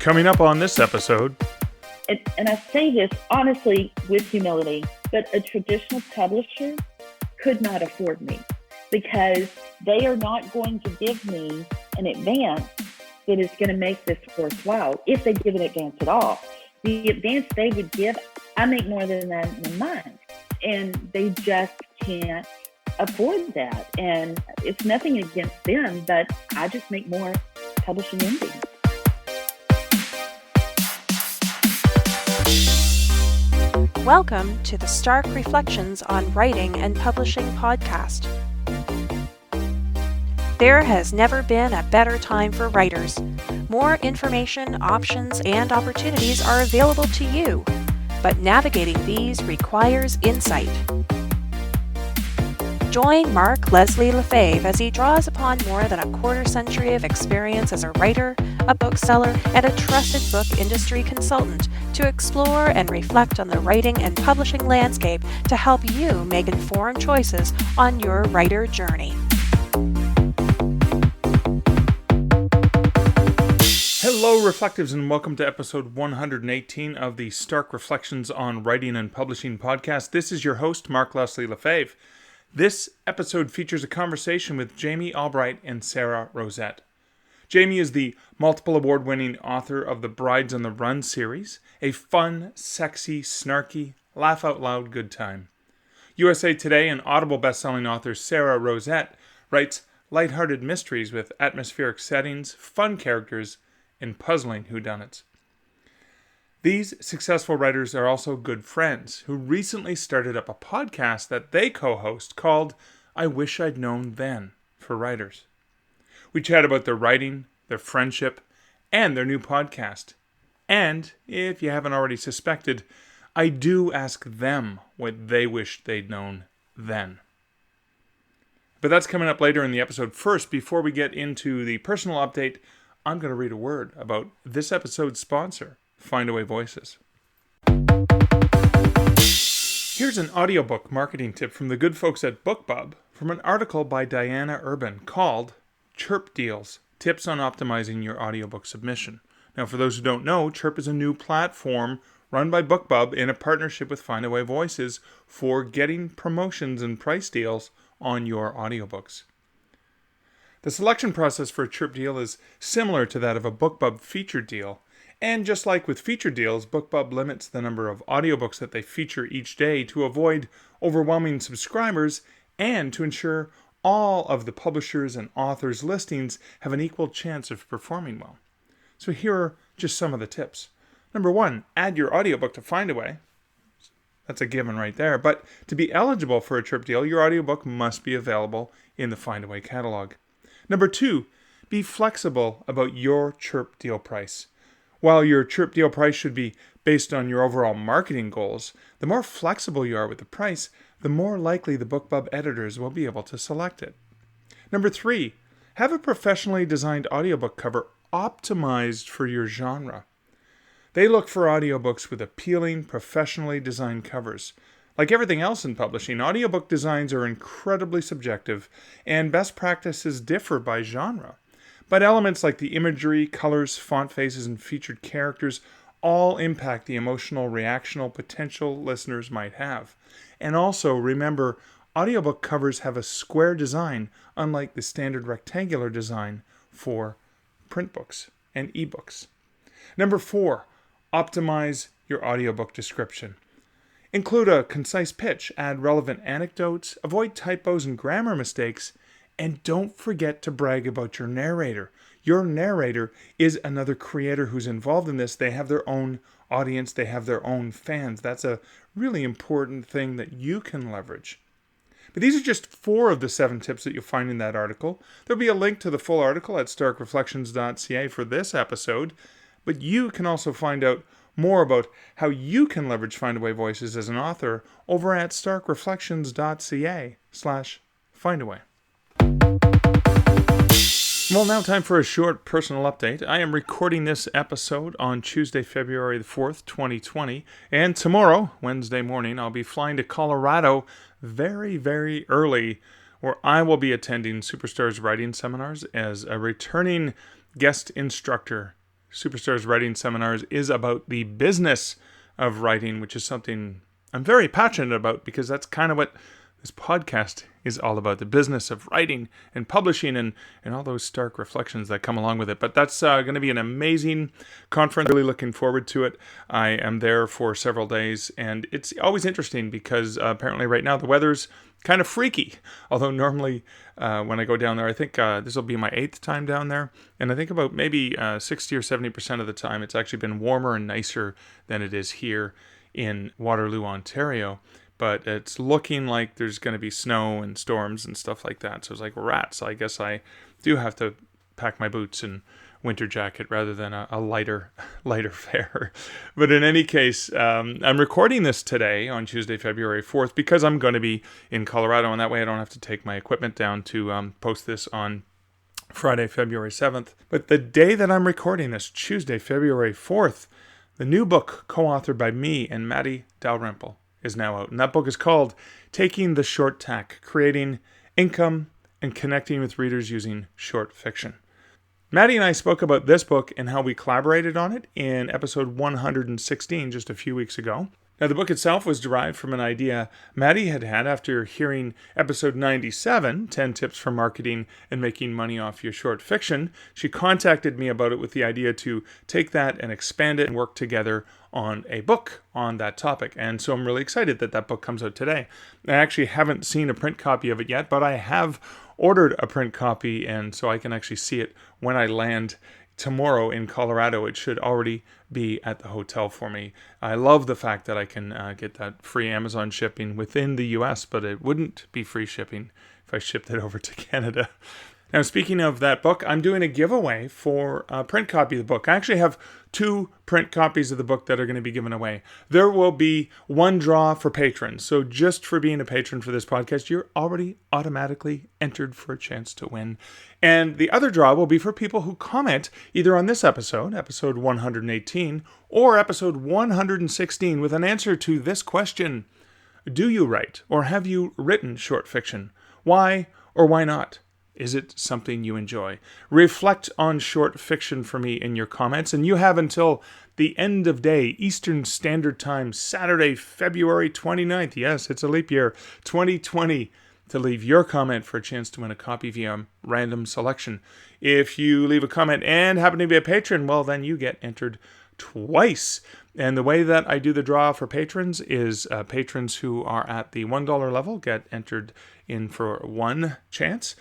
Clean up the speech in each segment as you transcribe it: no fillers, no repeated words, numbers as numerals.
Coming up on this episode. And I say this honestly with humility, but a traditional publisher could not afford me because they are not going to give me an advance that is going to make this worthwhile, if they give an advance at all. The advance they would give, I make more than that in a month, and they just can't afford that. And it's nothing against them, but I just make more publishing indie. Welcome to the Stark Reflections on Writing and Publishing podcast. There has never been a better time for writers. More information, options, and opportunities are available to you, but navigating these requires insight. Join Mark Leslie Lefebvre as he draws upon more than a quarter century of experience as a writer, a bookseller, and a trusted book industry consultant to explore and reflect on the writing and publishing landscape to help you make informed choices on your writer journey. Hello, Reflectives, and welcome to episode 118 of the Stark Reflections on Writing and Publishing podcast. This is your host, Mark Leslie Lefebvre. This episode features a conversation with Jami Albright and Sara Rosett. Jami is the multiple award-winning author of the Brides on the Run series, a fun, sexy, snarky, laugh-out-loud good time. USA Today and Audible bestselling author Sara Rosett writes lighthearted mysteries with atmospheric settings, fun characters, and puzzling whodunits. These successful writers are also good friends who recently started up a podcast that they co-host called I Wish I'd Known Then for Writers. We chat about their writing, their friendship, and their new podcast. And, if you haven't already suspected, I do ask them what they wished they'd known then. But that's coming up later in the episode. First, before we get into the personal update, I'm going to read a word about this episode's sponsor, Findaway Voices. Here's an audiobook marketing tip from the good folks at BookBub from an article by Diana Urban called Chirp Deals, Tips on Optimizing Your Audiobook Submission. Now, for those who don't know, Chirp is a new platform run by BookBub in a partnership with Findaway Voices for getting promotions and price deals on your audiobooks. The selection process for a Chirp deal is similar to that of a BookBub featured deal. And just like with featured deals, BookBub limits the number of audiobooks that they feature each day to avoid overwhelming subscribers and to ensure all of the publishers' and authors' listings have an equal chance of performing well. So here are just some of the tips. Number 1, add your audiobook to Findaway. That's a given right there. But to be eligible for a Chirp deal, your audiobook must be available in the Findaway catalog. Number 2, be flexible about your Chirp deal price. While your Chirp deal price should be based on your overall marketing goals, the more flexible you are with the price, the more likely the BookBub editors will be able to select it. Number 3, have a professionally designed audiobook cover optimized for your genre. They look for audiobooks with appealing, professionally designed covers. Like everything else in publishing, audiobook designs are incredibly subjective, and best practices differ by genre. But elements like the imagery, colors, font faces, and featured characters all impact the emotional, reactional potential listeners might have. And also, remember, audiobook covers have a square design, unlike the standard rectangular design for print books and eBooks. Number 4, optimize your audiobook description. Include a concise pitch, add relevant anecdotes, avoid typos and grammar mistakes, and don't forget to brag about your narrator. Your narrator is another creator who's involved in this. They have their own audience. They have their own fans. That's a really important thing that you can leverage. But these are just 4 of the 7 tips that you'll find in that article. There'll be a link to the full article at starkreflections.ca for this episode. But you can also find out more about how you can leverage Findaway Voices as an author over at starkreflections.ca/Findaway. Well, now time for a short personal update. I am recording this episode on Tuesday, February the 4th, 2020, and tomorrow, Wednesday morning, I'll be flying to Colorado very, very early, where I will be attending Superstars writing seminars as a returning guest instructor Superstars Writing Seminars is about the business of writing, which is something I'm very passionate about because that's kind of what this podcast is all about, the business of writing and publishing and all those stark reflections that come along with it. But that's going to be an amazing conference. Really looking forward to it. I am there for several days, and it's always interesting because apparently right now the weather's kind of freaky. Although normally when I go down there, I think this will be my 8th time down there, and I think about maybe 60 or 70% of the time it's actually been warmer and nicer than it is here in Waterloo, Ontario. But it's looking like there's going to be snow and storms and stuff like that. So it's like rats. I guess I do have to pack my boots and winter jacket rather than a lighter fare. But in any case, I'm recording this today on Tuesday, February 4th, because I'm going to be in Colorado, and that way I don't have to take my equipment down to post this on Friday, February 7th. But the day that I'm recording this, Tuesday, February 4th, the new book co-authored by me and Maddie Dalrymple is now out. And that book is called Taking the Short Tack, Creating Income and Connecting with Readers Using Short Fiction. Maddie and I spoke about this book and how we collaborated on it in episode 116 just a few weeks ago. Now, the book itself was derived from an idea Maddie had after hearing episode 97, 10 Tips for Marketing and Making Money Off Your Short Fiction. She contacted me about it with the idea to take that and expand it and work together on a book on that topic. And so I'm really excited that that book comes out today. I actually haven't seen a print copy of it yet, but I have ordered a print copy, and so I can actually see it when I land tomorrow in Colorado. It should already be at the hotel for me. I love the fact that I can get that free Amazon shipping within the US, but it wouldn't be free shipping if I shipped it over to Canada. Now, speaking of that book, I'm doing a giveaway for a print copy of the book. I actually have 2 print copies of the book that are going to be given away. There will be one draw for patrons. So just for being a patron for this podcast, you're already automatically entered for a chance to win. And the other draw will be for people who comment either on this episode, episode 118, or episode 116 with an answer to this question. Do you write or have you written short fiction? Why or why not? Is it something you enjoy? Reflect on short fiction for me in your comments, and you have until the end of day, Eastern Standard Time, Saturday, February 29th. Yes, it's a leap year, 2020, to leave your comment for a chance to win a copy via random selection. If you leave a comment and happen to be a patron, well, then you get entered twice. And the way that I do the draw for patrons is patrons who are at the $1 level get entered in for 1 chance.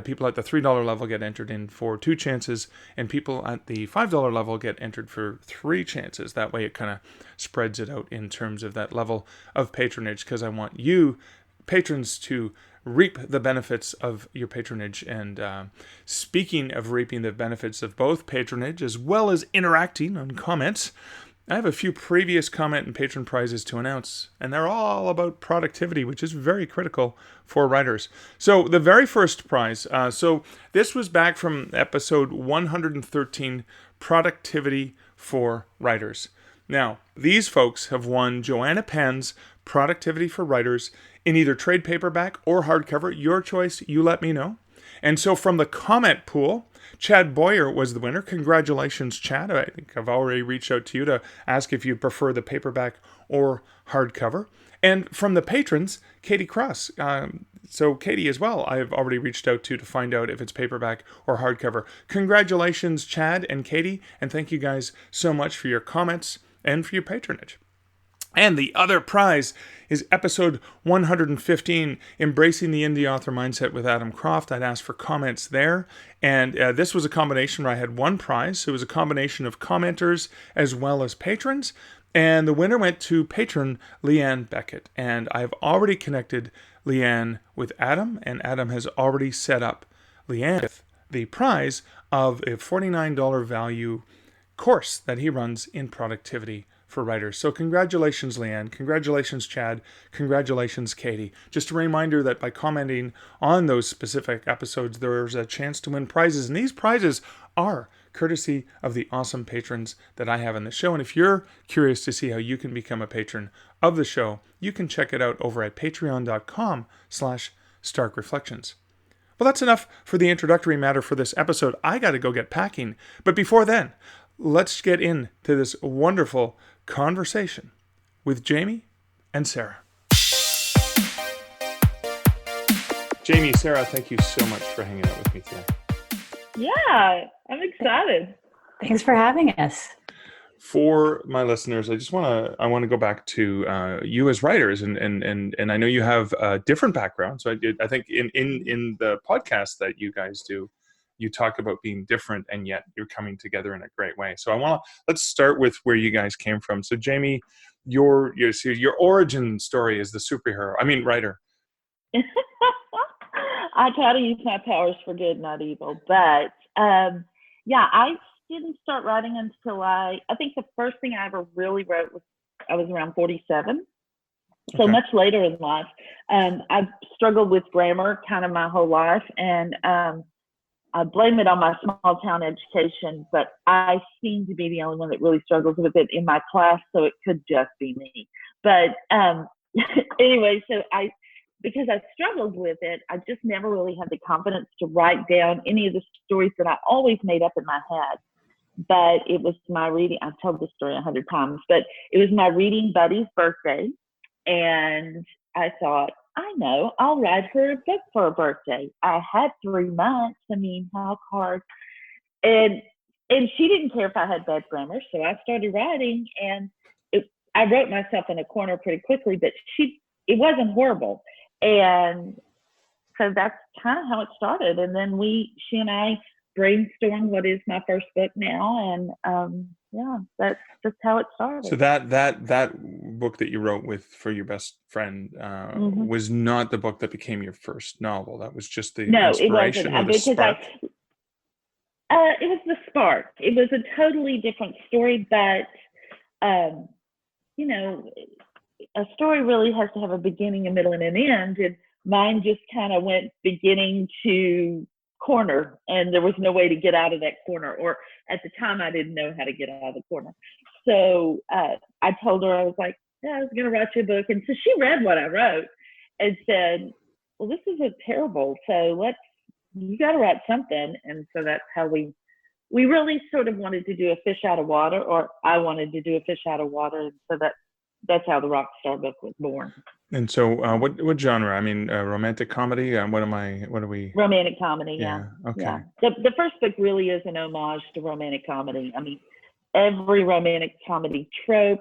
People at the $3 level get entered in for 2 chances, and people at the $5 level get entered for 3 chances. That way it kind of spreads it out in terms of that level of patronage, because I want you, patrons, to reap the benefits of your patronage. And speaking of reaping the benefits of both patronage as well as interacting on comments, I have a few previous comment and patron prizes to announce, and they're all about productivity, which is very critical for writers. So the very first prize, so this was back from episode 113, Productivity for Writers. Now, these folks have won Joanna Penn's Productivity for Writers in either trade paperback or hardcover. Your choice, you let me know. And so from the comment pool, Chad Boyer was the winner. Congratulations, Chad. I think I've already reached out to you to ask if you prefer the paperback or hardcover. And from the patrons, Katie Cross. So Katie as well, I've already reached out to find out if it's paperback or hardcover. Congratulations, Chad and Katie. And thank you guys so much for your comments and for your patronage. And the other prize is episode 115, Embracing the Indie Author Mindset with Adam Croft. I'd asked for comments there. And this was a combination where I had 1 prize. So it was a combination of commenters as well as patrons. And the winner went to patron Leanne Beckett. And I've already connected Leanne with Adam. And Adam has already set up Leanne with the prize of a $49 value course that he runs in productivity for writers. So congratulations, Leanne. Congratulations, Chad. Congratulations, Katie. Just a reminder that by commenting on those specific episodes, there's a chance to win prizes. And these prizes are courtesy of the awesome patrons that I have in the show. And if you're curious to see how you can become a patron of the show, you can check it out over at patreon.com/starkreflections. Well, that's enough for the introductory matter for this episode. I got to go get packing. But before then, let's get into this wonderful conversation with Jami and Sara. Jami, Sara, thank you so much for hanging out with me today. Yeah, I'm excited. Thanks for having us. For my listeners, I want to go back to you as writers, and I know you have a different background. So I think in the podcast that you guys do, you talk about being different, and yet you're coming together in a great way. So let's start with where you guys came from. So Jami, your origin story is the writer. I try to use my powers for good, not evil. But I didn't start writing until I think the first thing I ever really wrote was I was around 47. So much later in life. I've struggled with grammar kind of my whole life, and I blame it on my small town education, but I seem to be the only one that really struggles with it in my class, so it could just be me. But anyway, because I struggled with it, I just never really had the confidence to write down any of the stories that I always made up in my head. But it was my reading, I've told this story 100 times, but it was my reading buddy's birthday. And I thought, I know, I'll write her a book for her birthday. I had 3 months. I mean, how hard? And she didn't care if I had bad grammar. So I started writing, and I wrote myself in a corner pretty quickly, but it wasn't horrible. And so that's kind of how it started. And then she and I brainstormed what is my first book now. And that's just how it started. So that book that you wrote for your best friend was not the book that became your first novel. That was just the inspiration or the spark. It was the spark. It was a totally different story, but a story really has to have a beginning, a middle, and an end. And mine just kind of went beginning to corner, and there was no way to get out of that corner. Or at the time, I didn't know how to get out of the corner. So I told her, I was like, yeah, I was going to write you a book. And so she read what I wrote and said, well, this is terrible. So you got to write something. And so that's how we really sort of wanted to do a fish out of water, or I wanted to do a fish out of water. And so that's how the Rockstar book was born. And so what genre? I mean, romantic comedy? What are we? Romantic comedy, yeah. Okay. Yeah. The first book really is an homage to romantic comedy. I mean, every romantic comedy trope,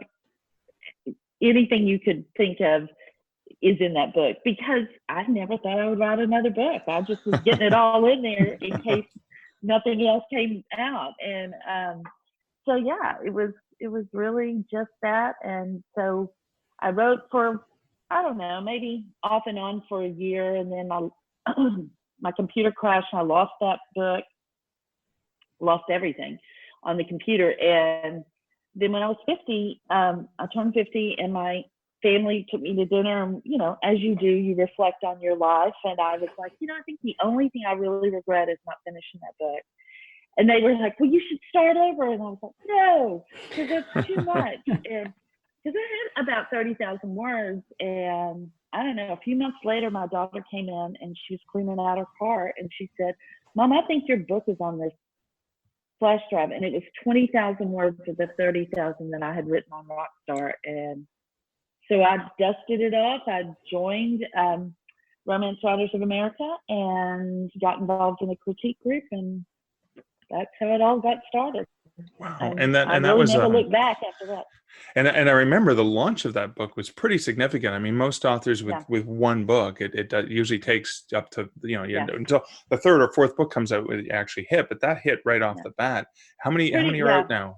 anything you could think of is in that book, because I never thought I would write another book. I just was getting it all in there in case nothing else came out. And so, yeah, it was really just that. And so I wrote for, I don't know, maybe off and on for a year. And then my computer crashed and I lost that book, lost everything on the computer. And then when I was 50, I turned 50, and my family took me to dinner. And, as you do, you reflect on your life. And I was like, I think the only thing I really regret is not finishing that book. And they were like, well, you should start over. And I was like, no, because that's too much. And because I had about 30,000 words. And I don't know, a few months later, my daughter came in and she was cleaning out her car. And she said, Mom, I think your book is on this flash drive. And it was 20,000 words of the 30,000 that I had written on Rockstar. And so I dusted it off. I joined Romance Writers of America and got involved in a critique group. And that's how it all got started. Wow. And that really was never looked back after that. And I remember the launch of that book was pretty significant. I mean, most authors with one book, it usually takes up to until the third or fourth book comes out, it actually hit. But that hit right off the bat. How many are out now?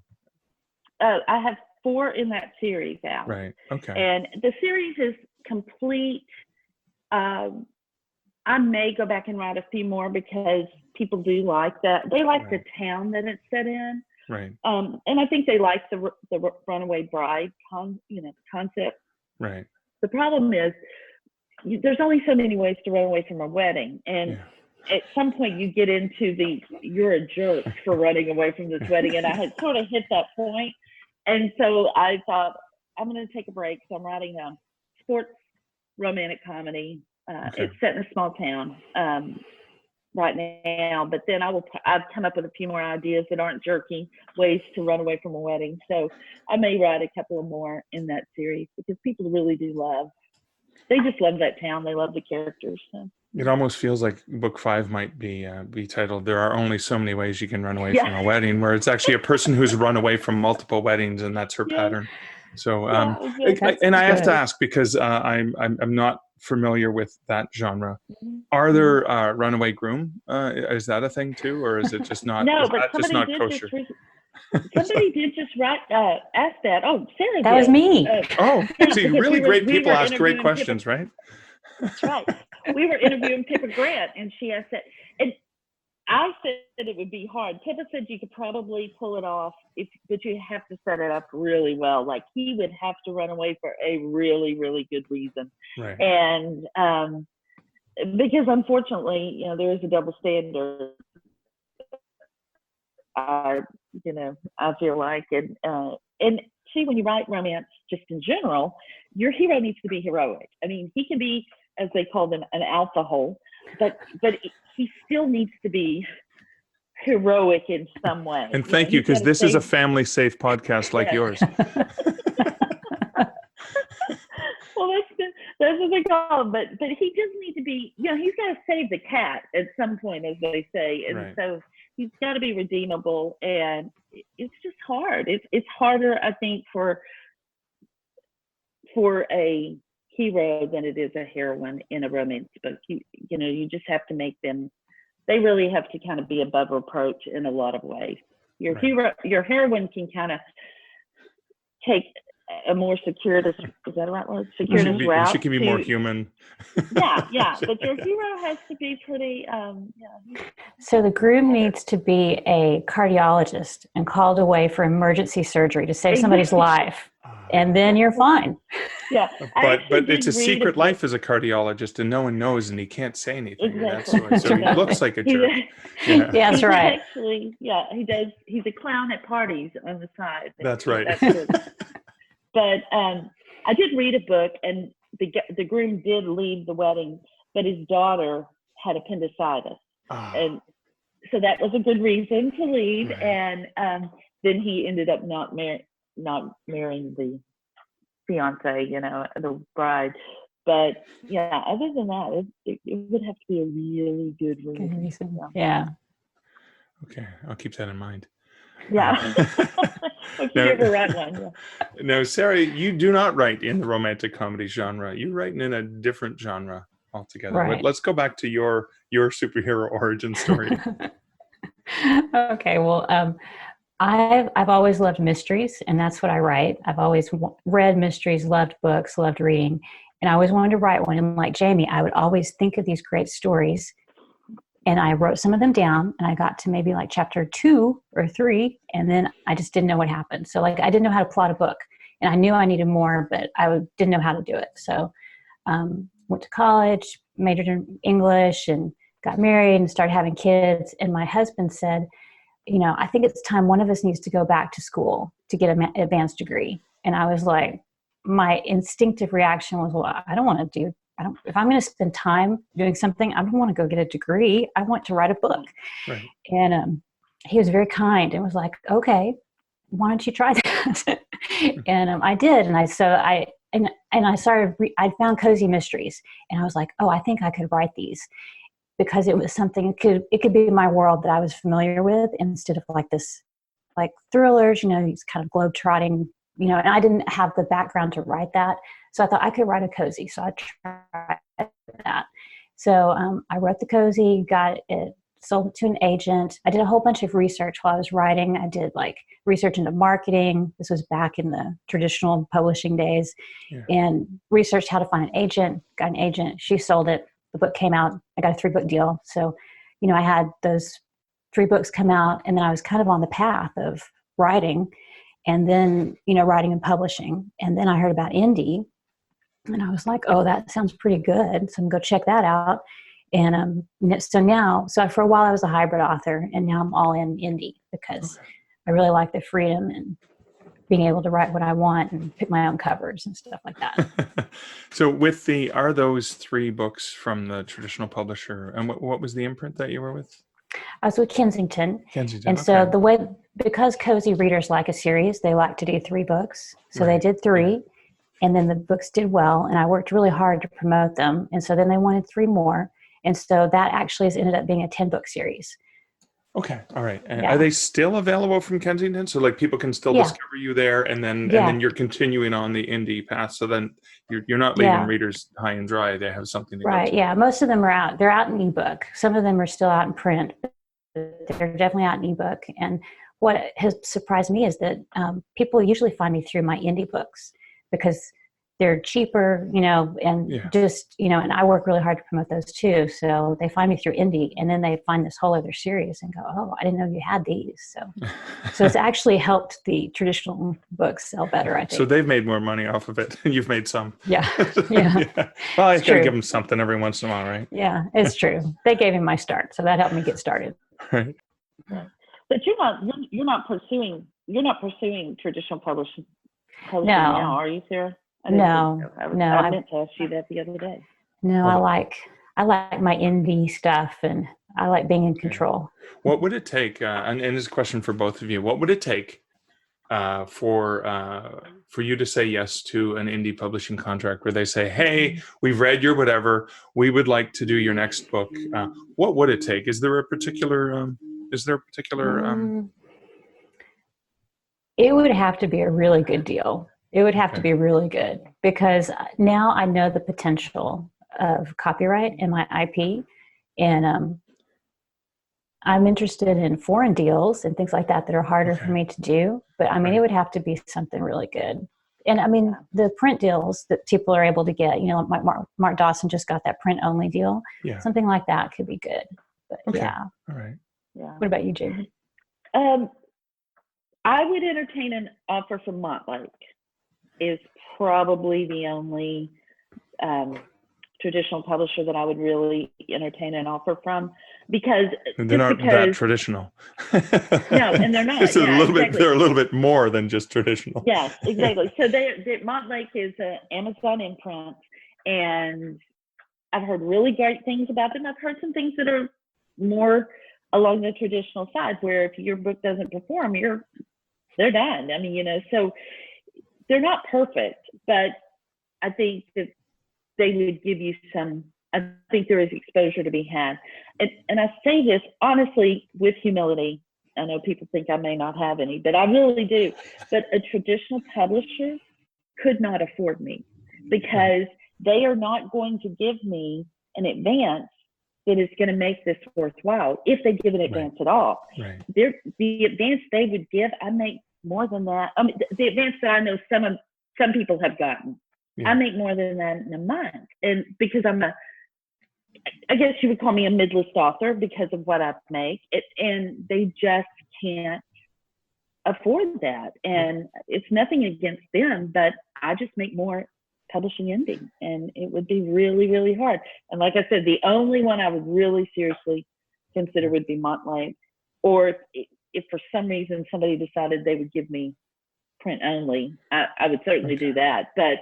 I have 4 in that series out. Right. Okay. And the series is complete. I may go back and write a few more because people do like that. They like the town that it's set in. Right. And I think they like the runaway bride concept. Right. The problem is there's only so many ways to run away from a wedding. And at some point you get into you're a jerk for running away from this wedding. And I had sort of hit that point. And so I thought, I'm going to take a break. So I'm writing a sports romantic comedy. It's set in a small town. right now, but then I've come up with a few more ideas that aren't jerky ways to run away from a wedding. So I may write a couple of more in that series because people really they just love that town. They love the characters. So. It almost feels like book 5 might be titled "There Are Only So Many Ways You Can Run Away from a Wedding," where it's actually a person who's run away from multiple weddings, and that's her pattern. So, Exactly. and I have to ask because I'm not familiar with that genre. Are there runaway groom? Is that a thing too, or is it just not? No, is but that just not kosher? Somebody did just ask that. Oh, Sarah That did. was me. See, really great people ask great questions, right? That's right. We were interviewing Pippa Grant, and she asked that. And I said it would be hard. Pippa said you could probably pull it off, but you have to set it up really well. Like he would have to run away for a really, really good reason. Right. And because unfortunately, there is a double standard. I feel like, and see, when you write romance, just in general, your hero needs to be heroic. I mean, he can be, as they call them, an alpha hole, but he still needs to be heroic in some way. And thank you, because this is a family-safe podcast like yours. Well, that's what they call him. But he does need to be, he's got to save the cat at some point, as they say, and so he's got to be redeemable, and it's just hard. It's harder, I think, for a hero than it is a heroine in a romance book. You just have to make them. They really have to kind of be above reproach in a lot of ways. Your heroine can kind of take a more circuitous, is that the right word? Circuitous route. She can be more human. Yeah. But your hero has to be pretty, So the groom needs to be a cardiologist and called away for emergency surgery to save somebody's life. And then you're fine. Yeah. But it's a secret life as a cardiologist, and no one knows, and he can't say anything. Exactly. So he looks like a jerk. Yeah, that's right. Actually, he does. He's a clown at parties on the side. That's right. That's good. But I did read a book, and the groom did leave the wedding, but his daughter had appendicitis, and so that was a good reason to leave. Right. And then he ended up not marrying the fiance, the bride. But other than that, it would have to be a really good reason. Yeah. Okay, I'll keep that in mind. Yeah. If you ever write one. Yeah. Now, Sara, you do not write in the romantic comedy genre. You write in a different genre altogether. Right. Let's go back to your superhero origin story. Okay. Well, I've always loved mysteries, and that's what I write. I've always read mysteries, loved books, loved reading, and I always wanted to write one. And like Jami, I would always think of these great stories, and I wrote some of them down, and I got to maybe like chapter 2 or 3, and then I just didn't know what happened. So like I didn't know how to plot a book, and I knew I needed more, but I didn't know how to do it. So went to college, majored in English, and got married and started having kids. And my husband said, I think it's time one of us needs to go back to school to get an advanced degree. And I was like, my instinctive reaction was, well, I don't want to if I'm going to spend time doing something, I don't want to go get a degree. I want to write a book. Right. And he was very kind and was like, okay, why don't you try that? And I did. And I started, I found cozy mysteries, and I was like, oh, I think I could write these, because it was something, it could be my world that I was familiar with, instead of like this, like thrillers, these kind of globe-trotting, and I didn't have the background to write that. So I thought I could write a cozy. So I tried that. So I wrote the cozy, got it, sold it to an agent. I did a whole bunch of research while I was writing. I did like research into marketing. This was back in the traditional publishing days, and researched how to find an agent, got an agent. She sold it. The book came out. I got a 3-book deal. So, I had those 3 books come out, and then I was kind of on the path of writing, and then, writing and publishing. And then I heard about indie, and I was like, oh, that sounds pretty good. So I'm going to go check that out. And so for a while I was a hybrid author, and now I'm all in indie because I really like the freedom and being able to write what I want and pick my own covers and stuff like that. So are those 3 books from the traditional publisher? And what was the imprint that you were with? I was with Kensington. Kensington. And so because cozy readers like a series, they like to do 3 books. So they did 3. Yeah. And then the books did well, and I worked really hard to promote them. And so then they wanted 3 more. And so that actually has ended up being a 10-book series. Okay. All right. And are they still available from Kensington? So like people can still discover you there, and then you're continuing on the indie path. So then you're not leaving readers high and dry. They have something to go to. Yeah. Most of them are out. They're out in ebook. Some of them are still out in print, but they're definitely out in ebook. And what has surprised me is that people usually find me through my indie books because they're cheaper, and just, and I work really hard to promote those too. So they find me through indie, and then they find this whole other series and go, oh, I didn't know you had these. So it's actually helped the traditional books sell better, I think. So they've made more money off of it, and you've made some. Yeah. Well, I got to give them something every once in a while, right? Yeah, it's true. They gave me my start, so that helped me get started. Right. But you're not pursuing traditional publishing now, are you, Sarah? No. I meant to ask you that the other day. No, I like my indie stuff, and I like being in control. What would it take? And this is a question for both of you. What would it take for you to say yes to an indie publishing contract where they say, "Hey, we've read your whatever. We would like to do your next book." What would it take? Is there a particular? It would have to be a really good deal. It would have to be really good, because now I know the potential of copyright and my IP, and I'm interested in foreign deals and things like that are harder for me to do. But I mean, it would have to be something really good. And I mean, the print deals that people are able to get, like Mark Dawson just got that print only deal. Yeah. Something like that could be good. But all right. Yeah. What about you, Jami? I would entertain an offer from Montlake. Is probably the only traditional publisher that I would really entertain an offer from, because they're not that traditional. No, and they're not. It's a little bit. They're a little bit more than just traditional. Yes, exactly. So Montlake is an Amazon imprint, and I've heard really great things about them. I've heard some things that are more along the traditional side, where if your book doesn't perform, they're done. I mean, so. They're not perfect, but I think that they would give you I think there is exposure to be had. And I say this honestly with humility. I know people think I may not have any, but I really do. But a traditional publisher could not afford me, because they are not going to give me an advance that is going to make this worthwhile, if they give an advance at all. Right. The advance they would give, I make more than that. I mean, the advance that I know some people have gotten, I make more than that in a month. And because I guess you would call me a mid-list author because of what I make, and they just can't afford that. And it's nothing against them, but I just make more publishing indie, and it would be really, really hard. And like I said, the only one I would really seriously consider would be Montlake, or if for some reason somebody decided they would give me print only, I would certainly do that. But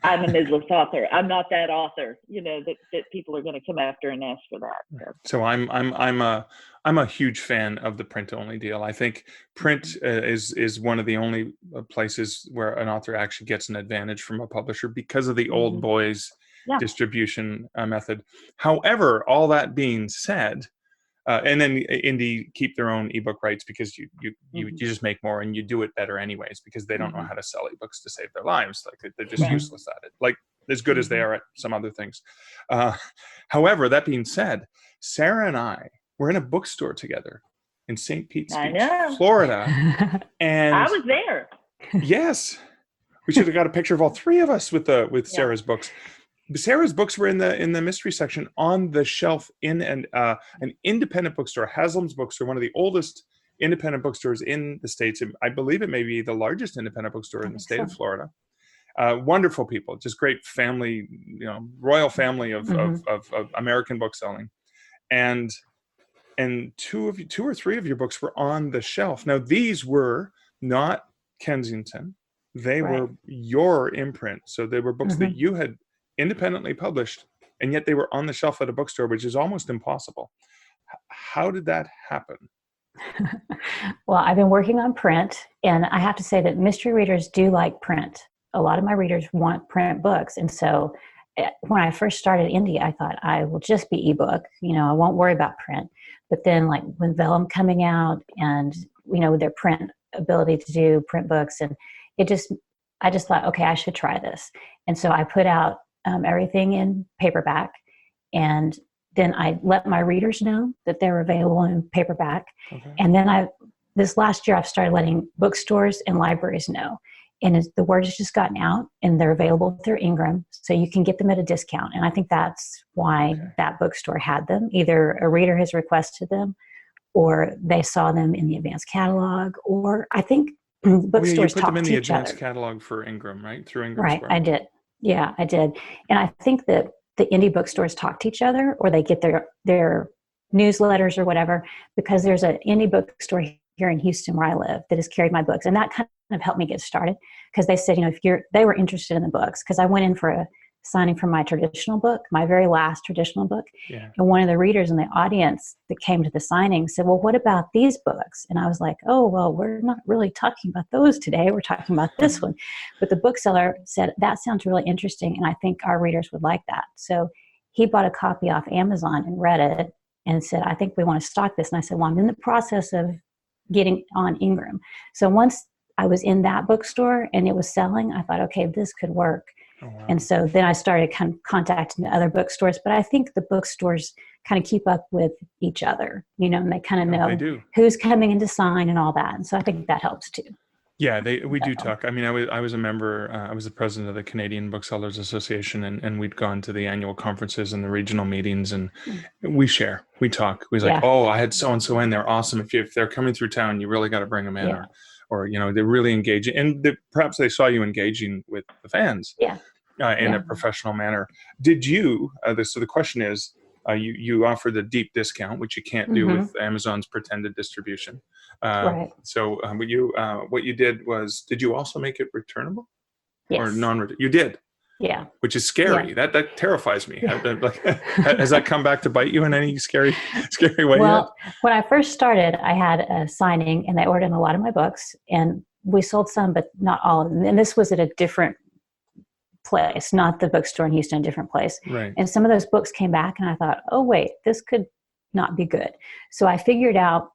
I'm a mid-list author. I'm not that author, that people are going to come after and ask for that. So I'm a huge fan of the print only deal. I think print is one of the only places where an author actually gets an advantage from a publisher because of the old boys distribution method. However, all that being said, and then indie keep their own ebook rights, because you just make more and you do it better anyways, because they don't know how to sell ebooks to save their lives. Like they're just useless at it, like as good as they are at some other things. However, that being said, Sara and I were in a bookstore together in St. Pete's Beach, Florida, and I was there. Yes, we should have got a picture of all 3 of us with Sarah's books. Sarah's books were in the mystery section on the shelf in an independent bookstore, Haslam's Bookstore, one of the oldest independent bookstores in the States. I believe it may be the largest independent bookstore in the state of Florida. Wonderful people, just great family, royal family of American bookselling, and 2 or 3 of your books were on the shelf. Now these were not Kensington. They Right. were your imprint. So they were books that Mhm. you had independently published, and yet they were on the shelf at a bookstore, which is almost impossible. How did that happen? Well, I've been working on print, and I have to say that mystery readers do like print. A lot of my readers want print books. And so when I first started Indie, I thought I will just be ebook. I won't worry about print. But then, like, when Vellum coming out and, with their print ability to do print books, and I just thought, okay, I should try this. And so I put out everything in paperback, and then I let my readers know that they're available in paperback. Okay. And then this last year, I've started letting bookstores and libraries know. And the word has just gotten out, and they're available through Ingram. So you can get them at a discount. And I think that's why that bookstore had them. Either a reader has requested them, or they saw them in the advanced catalog, or I think bookstores you put talk them in to the each advanced other. catalog for Ingram, right? Through Ingram Right, Square. I did. Yeah, I did. And I think that the indie bookstores talk to each other, or they get their newsletters or whatever, because there's an indie bookstore here in Houston where I live that has carried my books. And that kind of helped me get started, because they said, they were interested in the books, because I went in for a signing for my traditional book, my very last traditional book. Yeah. And one of the readers in the audience that came to the signing said, well, what about these books? And I was like, oh, well, we're not really talking about those today. We're talking about this one. But the bookseller said, that sounds really interesting, and I think our readers would like that. So he bought a copy off Amazon and read it and said, I think we want to stock this. And I said, well, I'm in the process of getting on Ingram. So once I was in that bookstore and it was selling, I thought, okay, this could work. Oh, wow. And so then I started kind of contacting the other bookstores. But I think the bookstores kind of keep up with each other, and they kind of They know do. who's coming in to sign and all that. And so I think that helps too. Yeah, we do talk. I mean, I was a member. I was the president of the Canadian Booksellers Association, and we'd gone to the annual conferences and the regional meetings, and we share, we talk. We was like, oh, I had so and so in. They're awesome. If they're coming through town, you really got to bring them in, or they're really engaging, and perhaps they saw you engaging with the fans, in a professional manner. Did you? So the question is, you offer the deep discount, which you can't do with Amazon's pretended distribution. Right. So what you did was, did you also make it returnable? Yes. Or non-returnable? You did. Yeah. Which is scary. Yeah. That terrifies me. Has that come back to bite you in any scary way Well, yet? When I first started, I had a signing, and they ordered a lot of my books, and we sold some, but not all of them. And this was at a different place, not the bookstore in Houston, a different place. Right. And some of those books came back, and I thought, oh wait, this could not be good. So I figured out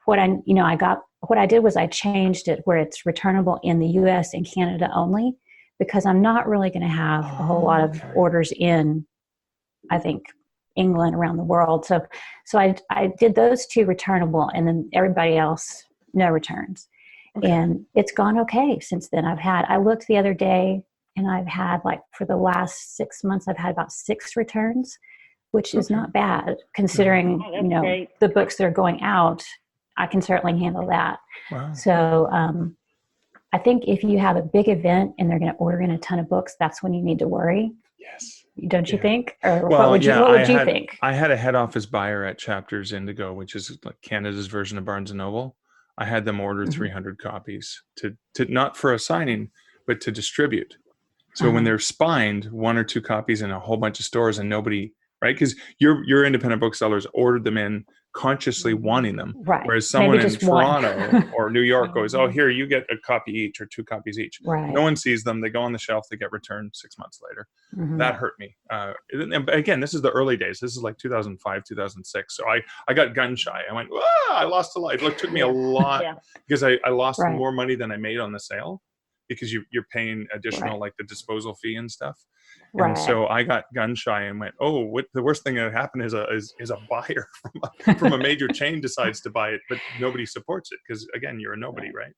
what I did was I changed it where it's returnable in the US and Canada only, because I'm not really going to have a whole lot of orders in, I think, England, around the world. So I did those two returnable, and then everybody else, no returns. Okay. And it's gone okay since then. I looked the other day, and I've had, like, for the last 6 months, I've had about 6 returns, which is not bad considering, the books that are going out. I can certainly handle that. Wow. So I think if you have a big event and they're going to order in a ton of books, that's when you need to worry. Yes. Don't you think? Or well, what would you think? I had a head office buyer at Chapters Indigo, which is like Canada's version of Barnes & Noble. I had them order 300 copies to not for a signing, but to distribute. So when they're spined, 1 or 2 copies in a whole bunch of stores, and nobody, right? Because your independent booksellers ordered them in consciously wanting them. Right. Whereas someone in Toronto or New York goes, oh, here, you get a copy each or 2 copies each. Right. No one sees them. They go on the shelf. They get returned 6 months later. That hurt me. And again, this is the early days. This is like 2005, 2006. So I got gun shy. I went, I lost a lot. It took me a lot because I lost more money than I made on the sale, because you're paying additional, like the disposal fee and stuff. And so I got gun shy and went, the worst thing that happened is a buyer from a major chain decides to buy it, but nobody supports it, because again, you're a nobody, right?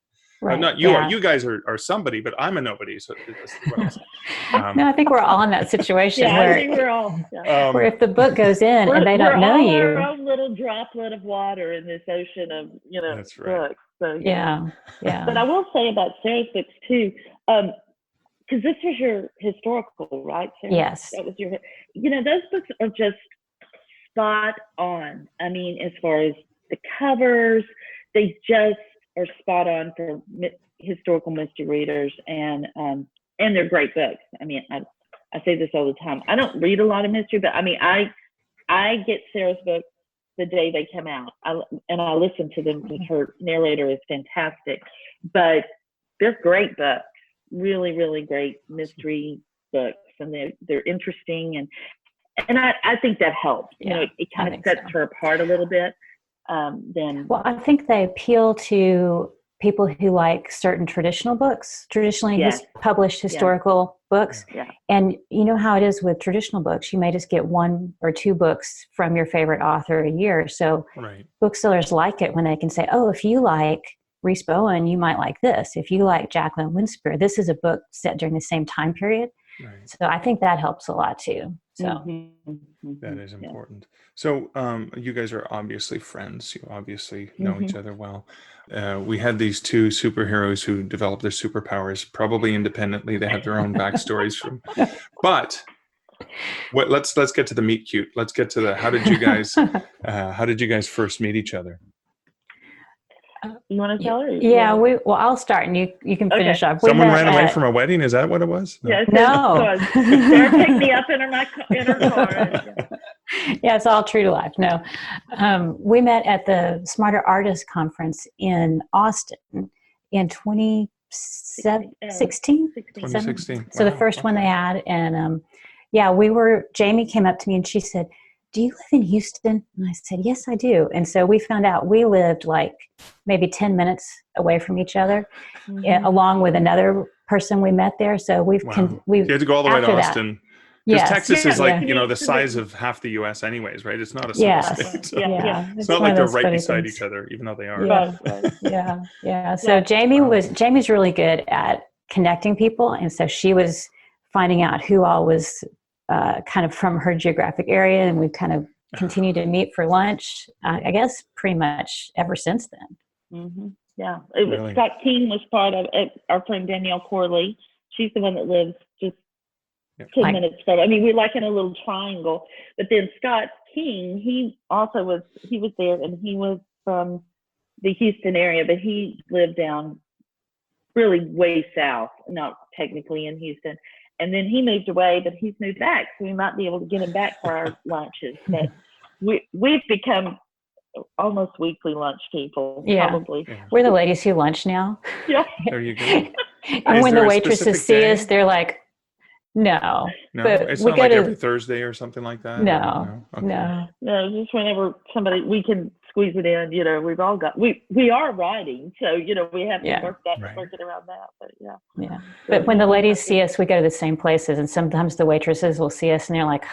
Not you are. You guys are somebody, but I'm a nobody. So no, I think we're all in that situation I think we're all. Where if the book goes in and they don't know you, we're our own little droplet of water in this ocean of That's right. books. So, yeah. But I will say about Sarah's books too, because this was your historical, right, Sarah? Yes. That was your. Those books are just spot on. I mean, as far as the covers, they just are spot on for historical mystery readers, and they're great books. I mean, I say this all the time. I don't read a lot of mystery, but I mean, I get Sara's books the day they come out, and I listen to them because her narrator is fantastic. But they're great books, really, really great mystery books, and they're interesting, and I think that helps. Yeah, you know, it kind of sets her apart a little bit. Well, I think they appeal to people who like certain traditional books, traditionally published historical books. Yeah. And you know how it is with traditional books. You may just get 1 or 2 books from your favorite author a year. So booksellers like it when they can say, oh, if you like Reese Bowen, you might like this. If you like Jacqueline Winspear, this is a book set during the same time period. Right. So I think that helps a lot too. So that is important. So you guys are obviously friends. You obviously know each other well. We had these 2 superheroes who developed their superpowers probably independently. They have their own backstories but let's get to the meet cute. Let's get to the how did you guys first meet each other? You want to tell her? Yeah, I'll start and you can finish up. Someone ran away from a wedding? Is that what it was? No. Sarah picked me up in her car. Yeah, it's all true to life. No. We met at the Smarter Artist Conference in Austin in 2016. 2016. So the first one they had. And Jami came up to me and she said, do you live in Houston? And I said, yes, I do. And so we found out we lived like maybe 10 minutes away from each other, along with another person we met there. So we you had to go all the way to Austin. Because Texas is like, the size of half the U.S. anyways, right? It's not a small state. So it's not like they're right beside each other, even though they are. Yeah. So Jami's really good at connecting people. And so she was finding out who all was kind of from her geographic area, and we've kind of continued to meet for lunch, I guess pretty much ever since then. Yeah. It was Scott King was part of it. Our friend Danielle Corley. She's the one that lives just 10 minutes from. I mean, we're like in a little triangle. But then Scott King, he was there, and he was from the Houston area, but he lived down really way south, not technically in Houston. And then he moved away, but he's moved back, so we might be able to get him back for our lunches. But we've become almost weekly lunch people, probably. Yeah. We're the ladies who lunch now. Yeah. There you go. And when the waitresses see us, they're like, no. But it's not like every Thursday or something like that? No. Just whenever we can squeeze it in, we've all got, we are writing, so, we have to work it around that, but Yeah. But when the ladies see us, we go to the same places, and sometimes the waitresses will see us and they're like,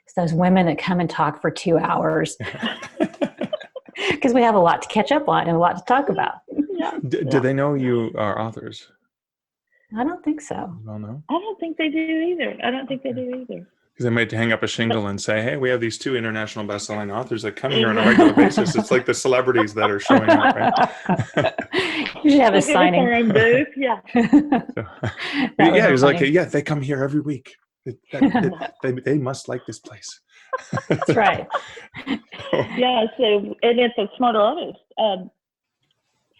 it's those women that come and talk for 2 hours. Because we have a lot to catch up on and a lot to talk about. Do they know you are authors? I don't think so. Well, no. I don't think they do either. Because they might hang up a shingle and say, hey, we have these 2 international best-selling authors that come here on a regular basis. It's like the celebrities that are showing up, right? You should have a signing. Our own booth. Yeah. It was like, they come here every week. They must like this place. That's right. Yeah, so, and it's a Smarter Artist.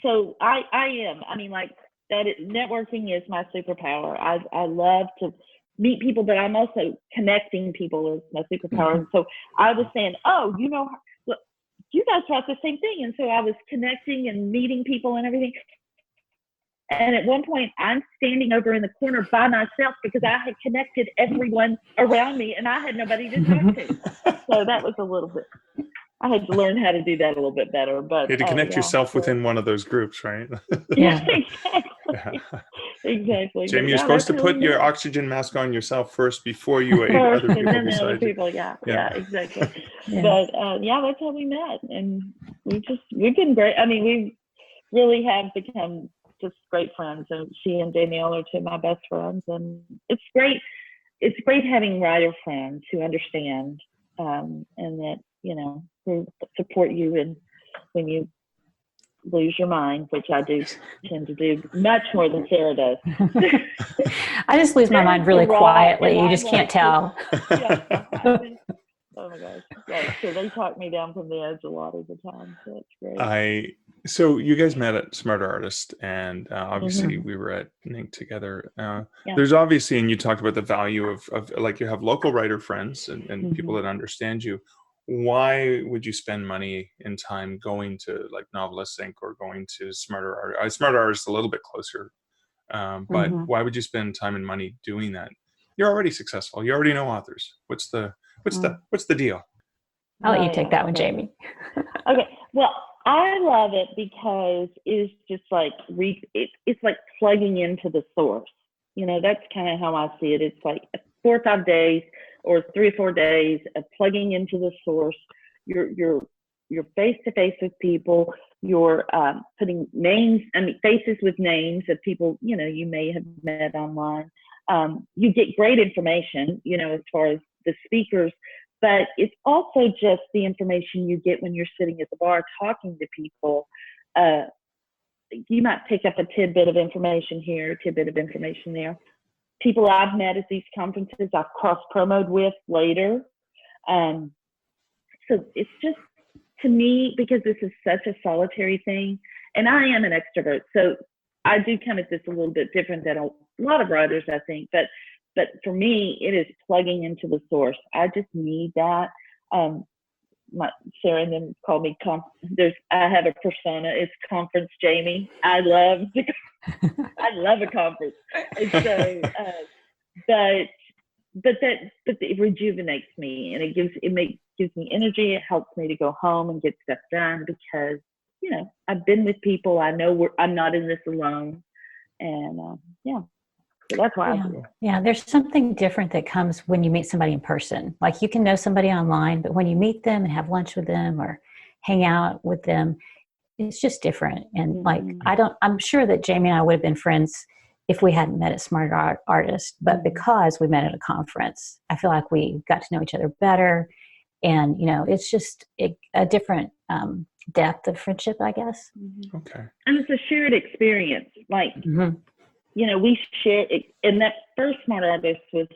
So I am. I mean, like, networking is my superpower. I love to meet people, but I'm also connecting people is my superpower. And so I was saying, look, you guys write the same thing. And so I was connecting and meeting people and everything. And at one point, I'm standing over in the corner by myself because I had connected everyone around me and I had nobody to talk to. So that was a little bit, I had to learn how to do that a little bit better. But you had to connect yourself within one of those groups, right? Yeah, exactly. Exactly. Jami, you're supposed to put your oxygen mask on yourself first before you aid other people beside you. Yeah, exactly. Yeah. But that's how we met. And we've been great. I mean, we really have become just great friends, and she and Danielle are 2 of my best friends, and it's great having writer friends who understand and that who support you and when you lose your mind, which I do tend to do much more than Sara does. I just lose my mind really quietly. You just can't tell. Oh my gosh. Yeah, so they talk me down from the edge a lot of the time. So it's great. So you guys met at Smart Artist, and obviously Mm-hmm. we were at Nink together. Yeah. There's obviously, and you talked about the value of like you have local writer friends and people Mm-hmm. that understand you. Why would you spend money and time going to like Novelist Inc. or going to Smarter Artist? Smarter Artist a little bit closer, but Mm-hmm. why would you spend time and money doing that? You're already successful. You already know authors. What's the deal? I'll let you Right. take that one, Okay. Jami. Okay. Well, I love it because it's just like it's like plugging into the source. That's kind of how I see it. It's like 4 or 5 days or 3 or 4 days of plugging into the source. You're face to face with people. You're putting faces with names of people you may have met online. You get great information, as far as the speakers. But it's also just the information you get when you're sitting at the bar talking to people. You might pick up a tidbit of information here, a tidbit of information there. People I've met at these conferences, I've cross-promoed with later. So it's just, to me, because this is such a solitary thing, and I am an extrovert, so I do come at this a little bit different than a lot of writers, I think. But for me, it is plugging into the source. I just need that. Sara and them call me I have a persona. It's Conference Jami. I love a conference. And so, but it rejuvenates me, and it gives me energy. It helps me to go home and get stuff done because I've been with people. I know I'm not in this alone, and so that's why I do it. Yeah, there's something different that comes when you meet somebody in person. Like you can know somebody online, but when you meet them and have lunch with them or hang out with them, it's just different. And like, I'm sure that Jami and I would have been friends if we hadn't met at Smart Artist, but because we met at a conference, I feel like we got to know each other better. And, it's just a different depth of friendship, I guess. Okay. And it's a shared experience. Like, we share it, and that first Smart Artist was,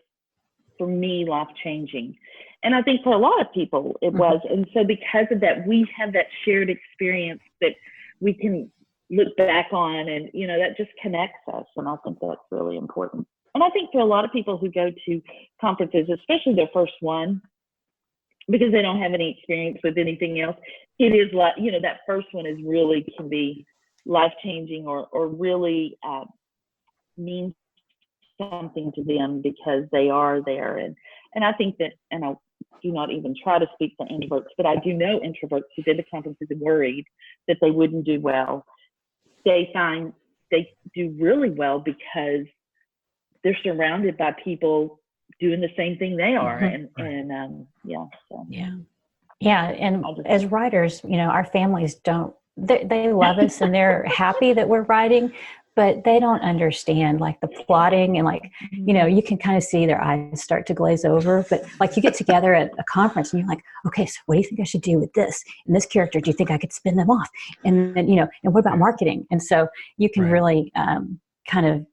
for me, life-changing. And I think for a lot of people it was. And so because of that, we have that shared experience that we can look back on, and, that just connects us. And I think that's really important. And I think for a lot of people who go to conferences, especially their first one, because they don't have any experience with anything else, it is like, that first one can be life-changing or really means something to them because they are there. And I think that, and I do not even try to speak for introverts, but I do know introverts who did the conferences and worried that they wouldn't do well. They find they do really well because they're surrounded by people doing the same thing they are. Yeah. And as writers, our families they love us and they're happy that we're writing, but they don't understand like the plotting and like, you can kind of see their eyes start to glaze over. But like you get together at a conference and you're like, okay, so what do you think I should do with this? And this character, do you think I could spin them off? And then, and what about marketing? And so you can really kind of,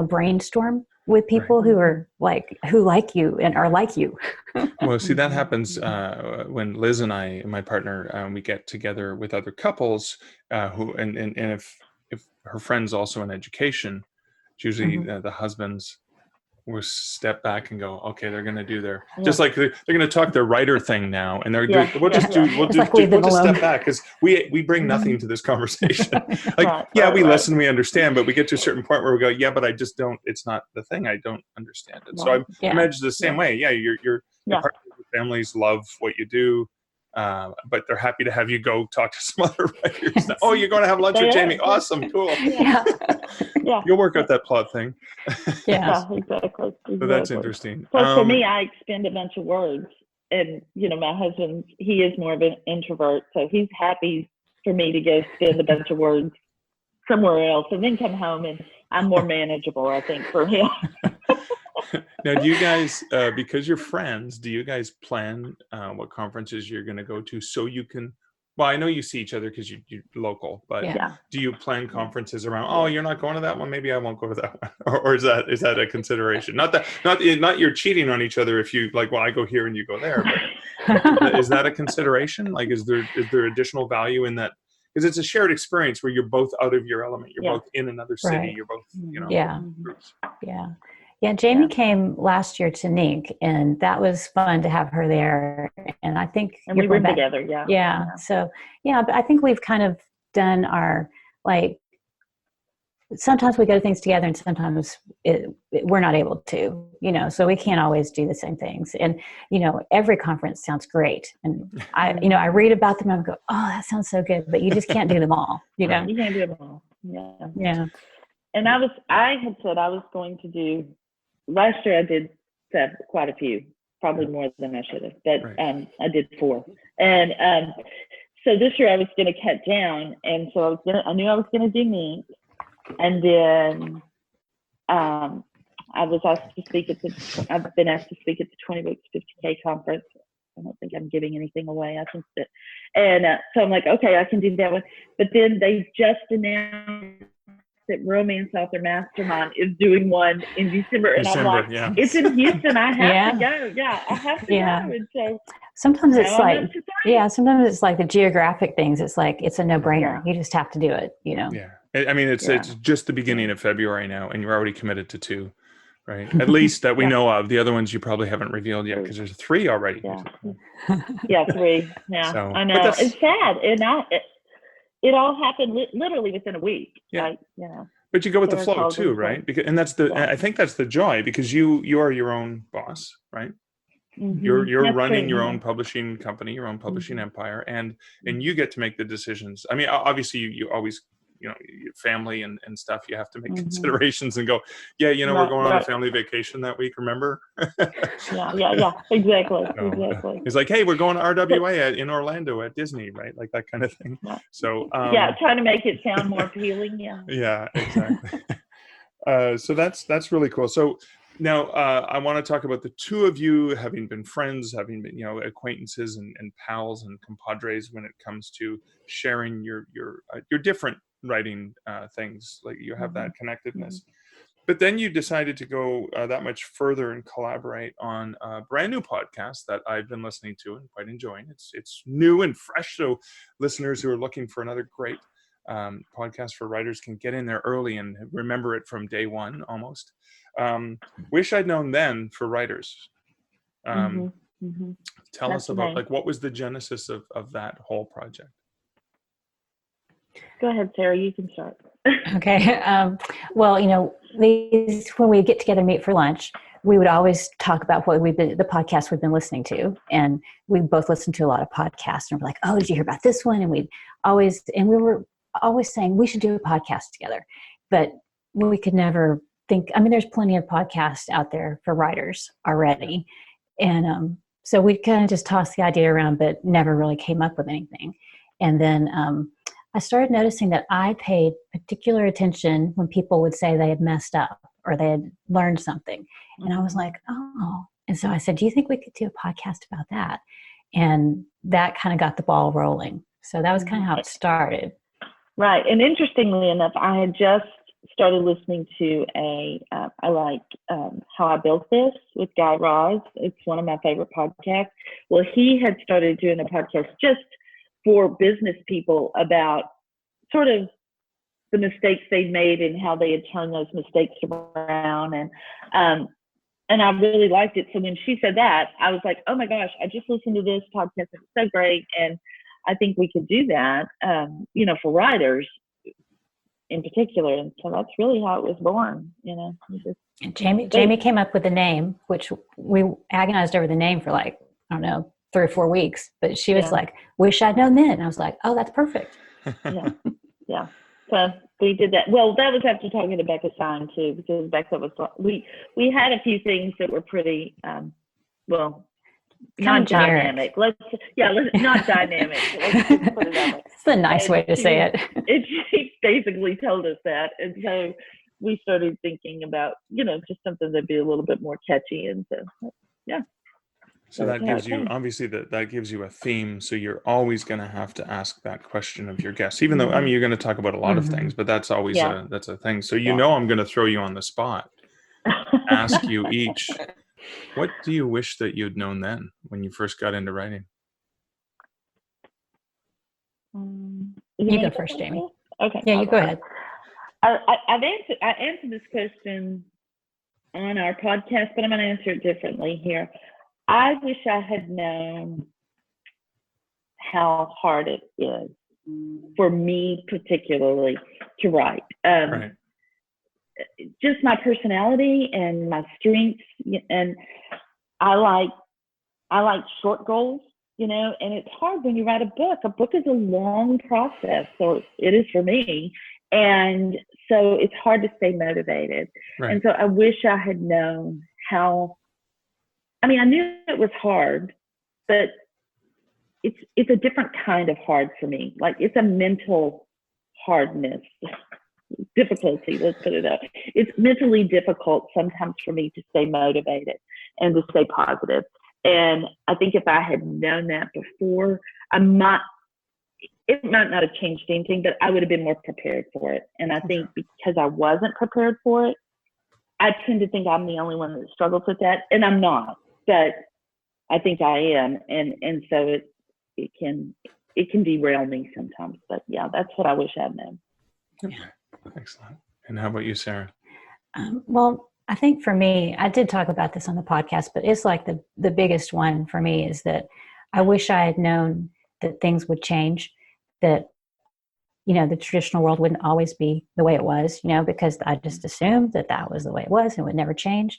brainstorm with people who are who like you and are like you. Well, see, that happens when Liz and I, my partner, we get together with other couples who, and if her friend's also in education, it's usually the husbands will step back and go, okay, they're going to do their, just like they're going to talk their writer thing now, and we'll just step back because we bring nothing to this conversation. We listen, we understand, but we get to a certain point where we go, but I just don't, it's not the thing. I don't understand it. So I imagine the same way. Yeah. Your partners, your families love what you do. But they're happy to have you go talk to some other writers. Oh, you're going to have lunch with Jami. Awesome. Cool. You'll work out that plot thing. Exactly. So that's interesting. So for me, I expend a bunch of words, and my husband, he is more of an introvert, so he's happy for me to go spend a bunch of words somewhere else and then come home, and I'm more manageable, I think, for him. Now, do you guys, because you're friends, do you guys plan what conferences you're going to go to so you can, well, I know you see each other because you're local, but do you plan conferences around, oh, you're not going to that one, maybe I won't go to that one? Or is that a consideration? Not you're cheating on each other if you like, well, I go here and you go there, but is that a consideration? Like, is there additional value in that because it's a shared experience where you're both out of your element. You're Yeah. both in another city. Right. You're both, Yeah. groups. Yeah, Jami came last year to Nink, and that was fun to have her there. And I think we roomed together. Yeah. So but I think we've kind of done our, like, sometimes we go to things together, and sometimes we're not able to, so we can't always do the same things. And every conference sounds great, and I read about them and I go, oh, that sounds so good, but you just can't do them all. You can't do them all. Yeah. And I had said I was going to do. Last year I did quite a few, probably more than I should have, but right. I did 4. And so this year I was going to cut down, and so I knew I was going to do Nink, and then I was asked to speak I've been asked to speak at the 20 Books 50K conference. I don't think I'm giving anything away. I think that, and so I'm like, okay, I can do that one. But then they just announced that Romance Author Mastermind is doing one in December, and I'm like, it's in Houston. I have to go. Yeah, I have to go. And so sometimes it's sometimes it's like the geographic things. It's like it's a no-brainer. You just have to do it. Yeah, I mean, it's just the beginning of February now, and you're already committed to 2. Right, at least that we know of. The other ones you probably haven't revealed yet, because there's 3 already. 3. Yeah, so, I know. It's sad, and it all happened literally within a week. Yeah, But you go with the flow too, right? And that's I think that's the joy, because you are your own boss, right? Mm-hmm. You're that's running your own publishing company, your own publishing empire, and you get to make the decisions. I mean, obviously you always, your family and stuff, you have to make considerations and go, we're going on a family vacation that week, remember? yeah, exactly. Exactly. It's like, hey, we're going to RWA in Orlando at Disney, right? Like that kind of thing. So trying to make it sound more appealing. Yeah, exactly. So that's really cool. So now I want to talk about the 2 of you having been friends, having been acquaintances and pals and compadres when it comes to sharing your different writing things. Like you have that connectedness. But then you decided to go that much further and collaborate on a brand new podcast that I've been listening to and quite enjoying. It's new and fresh, so listeners who are looking for another great podcast for writers can get in there early and remember it from day one almost. Wish I'd Known Then for writers. Tell us about like what was the genesis of that whole project? Go ahead, Sara. You can start. Okay. Well, when we get together, meet for lunch, we would always talk about the podcast we've been listening to, and we both listened to a lot of podcasts, and we're like, "Oh, did you hear about this one?" And we were always saying we should do a podcast together, but we could never think. I mean, there's plenty of podcasts out there for writers already, and so we kind of just tossed the idea around, but never really came up with anything. And then I started noticing that I paid particular attention when people would say they had messed up or they had learned something. And I was like, oh. And so I said, do you think we could do a podcast about that? And that kind of got the ball rolling. So that was kind of how it started. Right. And interestingly enough, I had just started listening to I like How I Built This with Guy Raz. It's one of my favorite podcasts. Well, he had started doing a podcast just for business people about sort of the mistakes they'd made and how they had turned those mistakes around. And I really liked it. So when she said that, I was like, oh my gosh, I just listened to this podcast. It's so great. And I think we could do that, for writers in particular. And so that's really how it was born, And Jami came up with the name, which we agonized over the name for 3 or 4 weeks, but she was like, wish I'd known then. And I was like, oh, that's perfect. Yeah. So we did that. Well, that was after talking to Becca Stein too, because Becca was, we had a few things that were pretty, not dynamic. Not dynamic. Let's just put it that way. It's a nice way to say it. She basically told us that. And so we started thinking about, just something that'd be a little bit more catchy. And so, yeah. So that gives you, obviously, that gives you a theme. So you're always going to have to ask that question of your guests, even though, you're going to talk about a lot of things, but that's always that's a thing. So I'm going to throw you on the spot, ask you each, what do you wish that you'd known then when you first got into writing? You go first, Jami. Okay. Yeah, you go ahead. I answered this question on our podcast, but I'm going to answer it differently here. I wish I had known how hard it is for me particularly to write. Right. Just my personality and my strengths, and I like short goals, and it's hard when you write a book. A book is a long process, or it is for me. And so it's hard to stay motivated. Right. And so I wish I had known how, I knew it was hard, but it's a different kind of hard for me. Like, it's a mental hardness, difficulty, let's put it up. It's mentally difficult sometimes for me to stay motivated and to stay positive. And I think if I had known that before, it might not have changed anything, but I would have been more prepared for it. And I think because I wasn't prepared for it, I tend to think I'm the only one that struggles with that. And I'm not, but I think I am. And so it can derail me sometimes. But yeah, that's what I wish I'd known. Okay. Excellent. And how about you, Sara? Well, I think for me, I did talk about this on the podcast, but it's like the biggest one for me is that I wish I had known that things would change, that, the traditional world wouldn't always be the way it was, because I just assumed that was the way it was and would never change.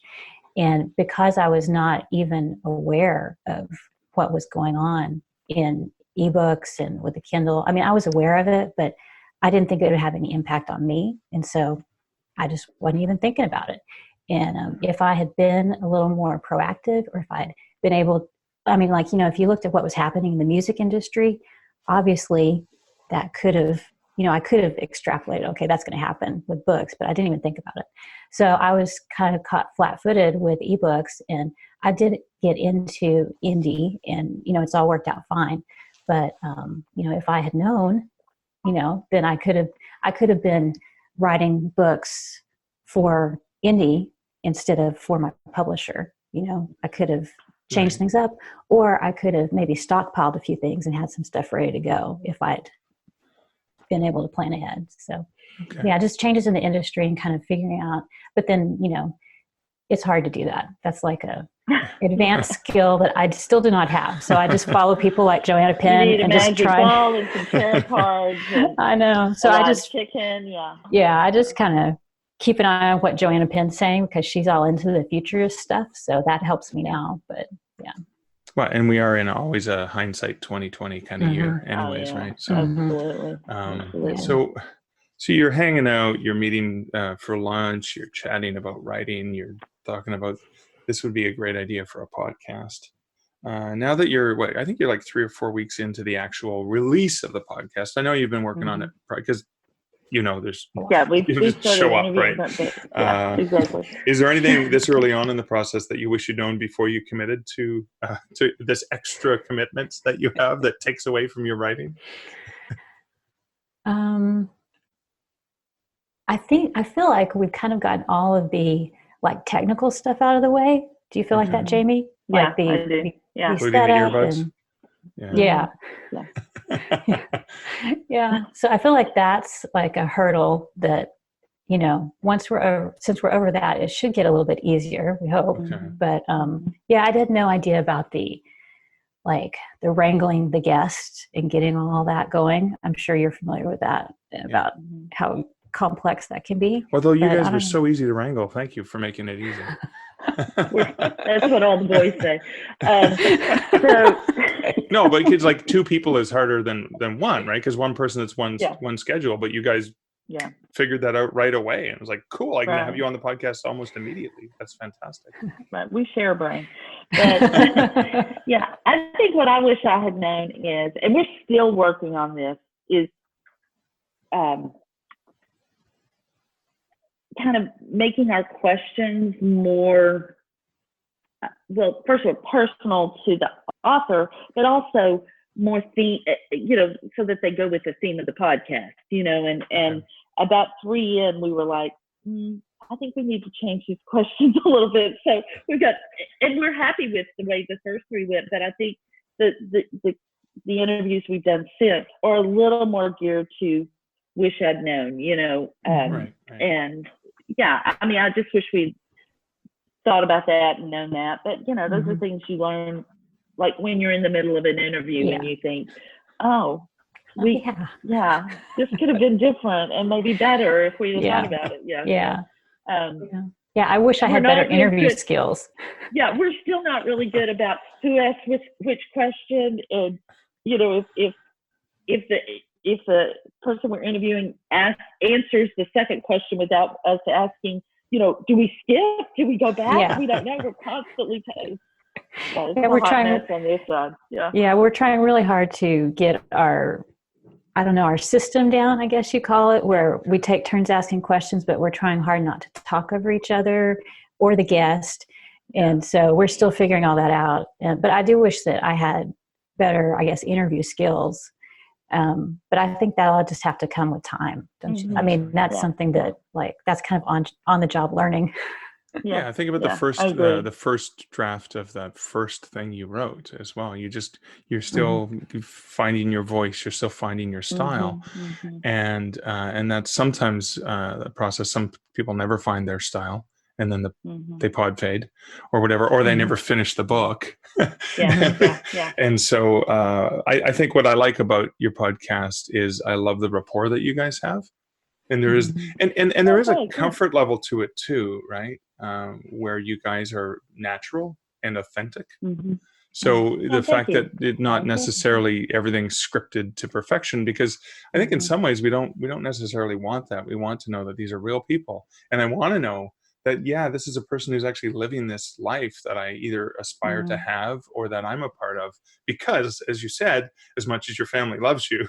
And because I was not even aware of what was going on in eBooks and with the Kindle, I was aware of it, but I didn't think it would have any impact on me. And so I just wasn't even thinking about it. And if I had been a little more proactive, or if I'd been able, if you looked at what was happening in the music industry, obviously that could have, I could have extrapolated, okay, that's going to happen with books, but I didn't even think about it. So I was kind of caught flat-footed with eBooks, and I did get into indie, and, it's all worked out fine. But, if I had known, then I could have been writing books for indie instead of for my publisher. I could have changed things up, or I could have maybe stockpiled a few things and had some stuff ready to go if I'd been able to plan ahead. So yeah, just changes in the industry and kind of figuring out, but then, it's hard to do that. That's like a advanced skill that I still do not have. So I just follow people like Joanna Penn and just try. Ball and some tarot cards. I know. So I just chicken. Yeah. I just kind of keep an eye on what Joanna Penn's saying, because she's all into the futurist stuff. So that helps me now. But yeah. Well, and we are in always a hindsight 2020 kind of year, anyways, right? So, absolutely. So you're hanging out, you're meeting for lunch, you're chatting about writing, you're talking about this would be a great idea for a podcast. Now that I think you're like 3 or 4 weeks into the actual release of the podcast. I know you've been working on it because, there's we just show up, right? Exactly. Is there anything this early on in the process that you wish you'd known before you committed to this extra commitments that you have that takes away from your writing? I feel like we've kind of gotten all of the like technical stuff out of the way. Do you feel like that, Jami? Yeah, like I do. Yeah. Including the earbuds? Yeah. So I feel like that's like a hurdle that, since we're over that, it should get a little bit easier, we hope. Okay. But I had no idea about the wrangling the guest and getting all that going. I'm sure you're familiar with that, about how complex that can be. Although you guys were so easy to wrangle, thank you for making it easy. That's what all the boys say. No, but kids, like 2 people is harder than one, right? Because one person, it's one schedule, but you guys figured that out right away, and it was like, cool, I can have you on the podcast almost immediately. That's fantastic. But we share a brain. But I think what I wish I had known is, and we're still working on this, is kind of making our questions more, first of all, personal to the author, but also more theme, so that they go with the theme of the podcast, and about 3 in, we were like, I think we need to change these questions a little bit. So we're happy with the way the first 3 went, but I think the the interviews we've done since are a little more geared to wish I'd known, you know. Right. And yeah, I mean, I just wish we'd thought about that and known that. But, you know, those are things you learn, like when you're in the middle of an interview and you think, oh, this could have been different and maybe better if we had thought about it. Yeah, I wish I had better interview skills. Yeah, we're still not really good about who asked which question, and you know, if the person we're interviewing answers the second question without us asking, you know, do we skip? Do we go back? Yeah. We don't know. We're constantly we're trying on this side. Yeah, we're trying really hard to get our system down, I guess you call it, where we take turns asking questions, but we're trying hard not to talk over each other or the guest. And so we're still figuring all that out. But I do wish that I had better, I guess, interview skills. But I think that'll just have to come with time, don't you? I mean, that's something that, like, that's kind of on the job learning. Yeah, think about the first draft of that first thing you wrote as well. You're still finding your voice. You're still finding your style, and that's sometimes a process. Some people never find their style, and then they pod fade, or whatever, or they never finish the book. And so I think what I like about your podcast is I love the rapport that you guys have. And there is, and there is a comfort level to it too, right? Where you guys are natural and authentic. So the fact that it not necessarily everything's scripted to perfection, because I think in some ways we don't necessarily want that. We want to know that these are real people, and I want to know that this is a person who's actually living this life that I either aspire to have or that I'm a part of. Because, as you said, as much as your family loves you.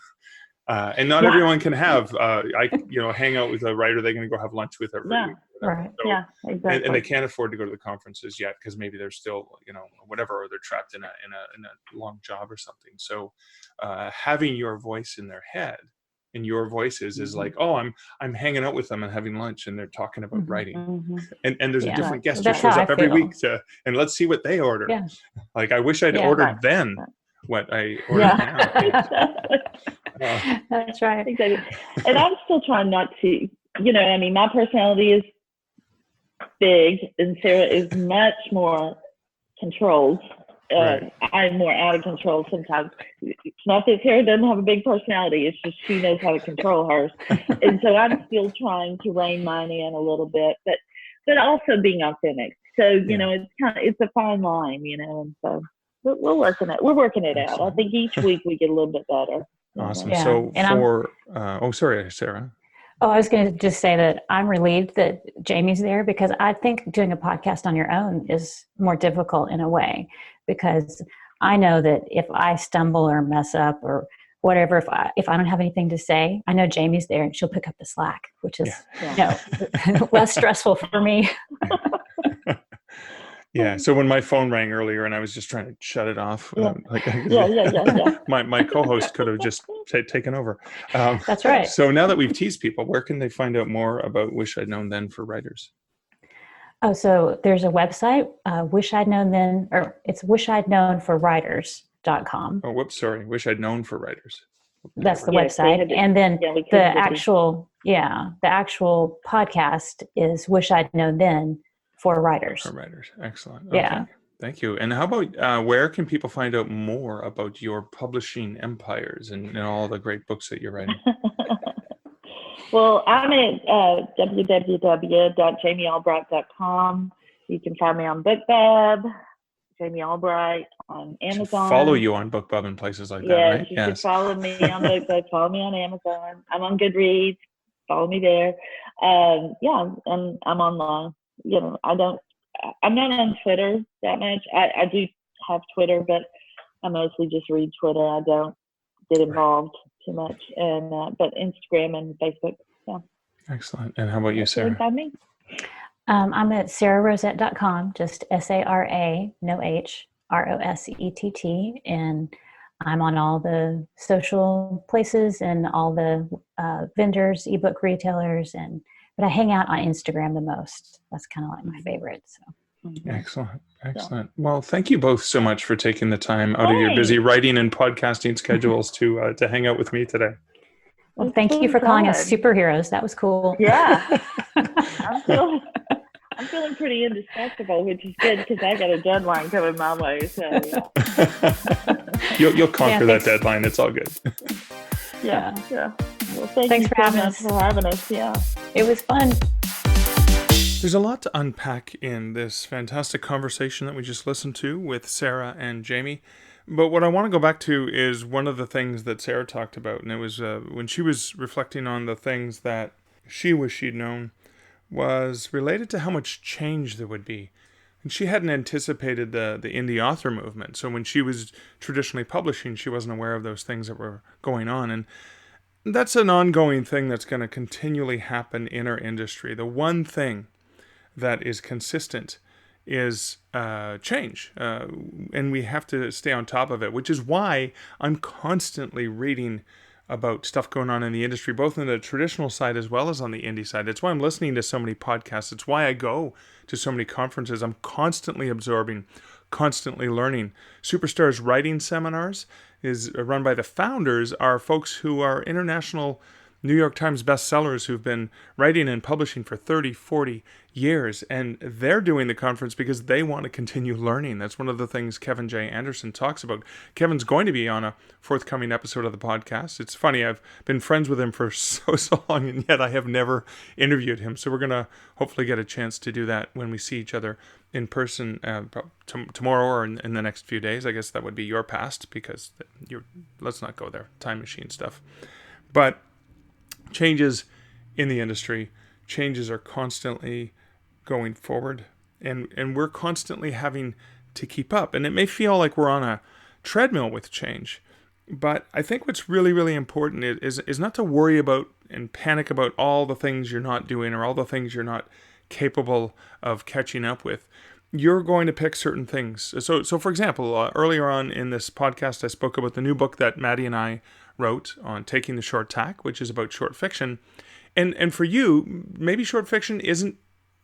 And not everyone can have, hang out with a writer they're going to go have lunch with every week. Right. So, exactly. And they can't afford to go to the conferences yet because maybe they're still, whatever, or they're trapped in a long job or something. So having your voice in their head and your voices is like, oh, I'm hanging out with them and having lunch and they're talking about writing. And there's a different guest who shows up every week and let's see what they order. Yeah. Like, I wish I'd ordered then what I ordered now. That's right. Exactly. And I'm still trying not to, my personality is big and Sara is much more controlled. Right. I'm more out of control sometimes. It's not that Sara doesn't have a big personality. It's just she knows how to control hers. And so I'm still trying to rein mine in a little bit, but also being authentic. So, it's a fine line, and so we're working it out. I think each week we get a little bit better. Awesome. Yeah. So sorry, Sara. Oh, I was going to just say that I'm relieved that Jami's there, because I think doing a podcast on your own is more difficult in a way, because I know that if I stumble or mess up or whatever, if I don't have anything to say, I know Jami's there and she'll pick up the slack, which is less stressful for me. Yeah. So when my phone rang earlier and I was just trying to shut it off, my co-host could have just taken over. That's right. So now that we've teased people, where can they find out more about Wish I'd Known Then for writers? Oh, so there's a website, Wish I'd Known Then, or it's wishidknownforwriters.com. Oh, whoops, sorry. Wish I'd Known for Writers. That's the website. And then the actual podcast is Wish I'd Known Then for writers. For writers. Excellent. Yeah. Okay. Thank you. And how about where can people find out more about your publishing empires and all the great books that you're writing? Well, I'm at www.jamialbright.com. You can find me on BookBub, Jami Albright on Amazon. Follow you on BookBub and places like that, right? You should follow me on BookBub. Follow me on Amazon. I'm on Goodreads. Follow me there. And I'm online. I'm not on Twitter that much. I do have Twitter, but I mostly just read Twitter. I don't get involved too much. And but Instagram and Facebook, yeah. Excellent. And how about you, Sara? Find me. I'm at sararosett.com, just SARA, no H, ROSETT, and I'm on all the social places and all the vendors, ebook retailers, but I hang out on Instagram the most. That's kind of like my favorite. So Mhm. Excellent. Excellent. Well, thank you both so much for taking the time out of your busy Thanks. writing and podcasting schedules to hang out with me today. Well, It's thank you been for calling us fun. superheroes. That was cool. Yeah, I'm feeling I'm feeling pretty indispensable, which is good because I got a deadline coming my way. So yeah, You'll conquer that thanks. deadline. It's all good. yeah. Well, thank Thanks you for so having much us. for having us. Yeah. It was fun. There's a lot to unpack in this fantastic conversation that we just listened to with Sara and Jami. But what I want to go back to is one of the things that Sara talked about, and it was when she was reflecting on the things that she wished she'd known, was related to how much change there would be. And she hadn't anticipated the indie author movement. So when she was traditionally publishing, she wasn't aware of those things that were going on. And that's an ongoing thing that's going to continually happen in our industry. The one thing that is consistent is change. And we have to stay on top of it, which is why I'm constantly reading about stuff going on in the industry, both in the traditional side as well as on the indie side. It's why I'm listening to so many podcasts. It's why I go to so many conferences. I'm constantly absorbing, constantly learning. Superstars writing seminars is run by the founders, are folks who are international New York Times bestsellers who've been writing and publishing for 30, 40 years. And they're doing the conference because they want to continue learning. That's one of the things Kevin J. Anderson talks about. Kevin's going to be on a forthcoming episode of the podcast. It's funny, I've been friends with him for so long, and yet I have never interviewed him. So we're going to hopefully get a chance to do that when we see each other in person tomorrow or in the next few days. I guess that would be your past, because let's not go there, time machine stuff. But changes in the industry, changes are constantly going forward, and we're constantly having to keep up. And it may feel like we're on a treadmill with change, but I think what's really, really important is not to worry about and panic about all the things you're not doing or all the things you're not capable of catching up with. You're going to pick certain things. So for example, earlier on in this podcast, I spoke about the new book that Maddie and I wrote on Taking the Short Tack, which is about short fiction. And for you, maybe short fiction isn't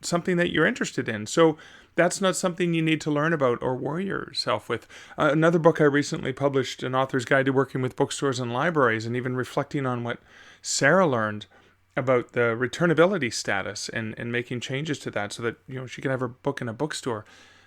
something that you're interested in. So that's not something you need to learn about or worry yourself with. Another book I recently published, An Author's Guide to Working with Bookstores and Libraries, and even reflecting on what Sara learned about the returnability status and making changes to that so that she can have her book in a bookstore.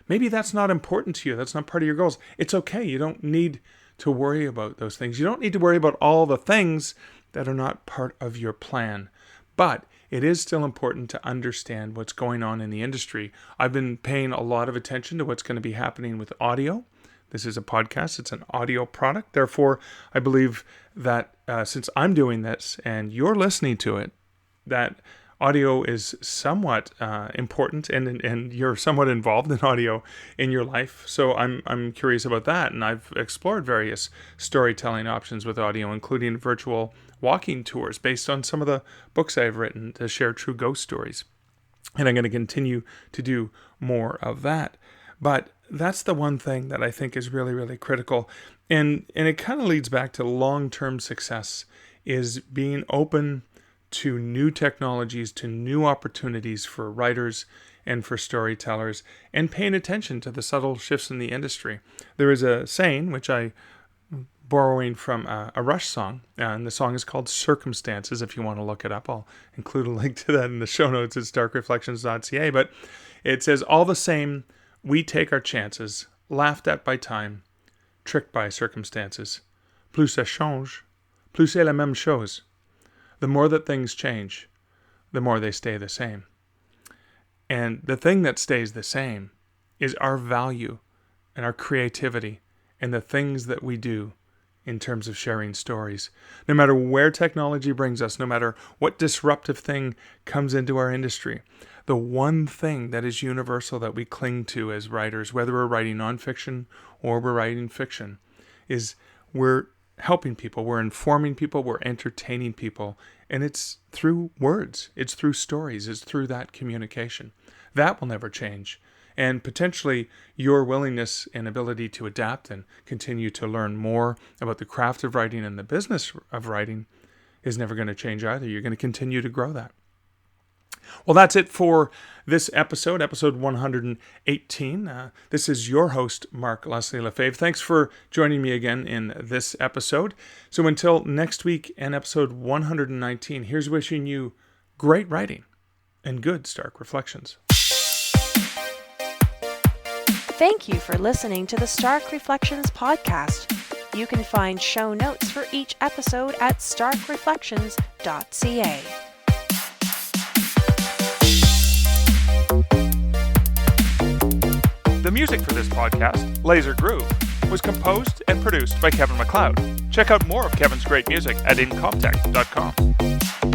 Maybe that's not important to you. That's not part of your goals. It's okay. You don't need to worry about those things. You don't need to worry about all the things that are not part of your plan. But it is still important to understand what's going on in the industry. I've been paying a lot of attention to what's going to be happening with audio. This is a podcast. It's an audio product. Therefore, I believe that since I'm doing this and you're listening to it, that audio is somewhat important, and you're somewhat involved in audio in your life. So I'm curious about that, and I've explored various storytelling options with audio, including virtual walking tours based on some of the books I've written to share true ghost stories. And I'm going to continue to do more of that. But that's the one thing that I think is really, really critical. And it kind of leads back to long-term success, is being open to new technologies, to new opportunities for writers and for storytellers, and paying attention to the subtle shifts in the industry. There is a saying, which I borrowing from a Rush song, and the song is called Circumstances. If you want to look it up, I'll include a link to that in the show notes at starkreflections.ca. But it says, all the same, we take our chances, laughed at by time, tricked by circumstances. Plus ça change, plus c'est la même chose. The more that things change, the more they stay the same. And the thing that stays the same is our value and our creativity and the things that we do in terms of sharing stories. No matter where technology brings us, no matter what disruptive thing comes into our industry, the one thing that is universal that we cling to as writers, whether we're writing nonfiction or we're writing fiction, is we're helping people, we're informing people, we're entertaining people, and it's through words, it's through stories, it's through that communication. That will never change. And potentially your willingness and ability to adapt and continue to learn more about the craft of writing and the business of writing is never going to change either. You're going to continue to grow that. Well, that's it for this episode 118. This is your host, Mark Leslie Lefebvre. Thanks for joining me again in this episode. So until next week and episode 119, here's wishing you great writing and good Stark Reflections. Thank you for listening to the Stark Reflections podcast. You can find show notes for each episode at starkreflections.ca. The music for this podcast, Laser Groove, was composed and produced by Kevin MacLeod. Check out more of Kevin's great music at incomptech.com.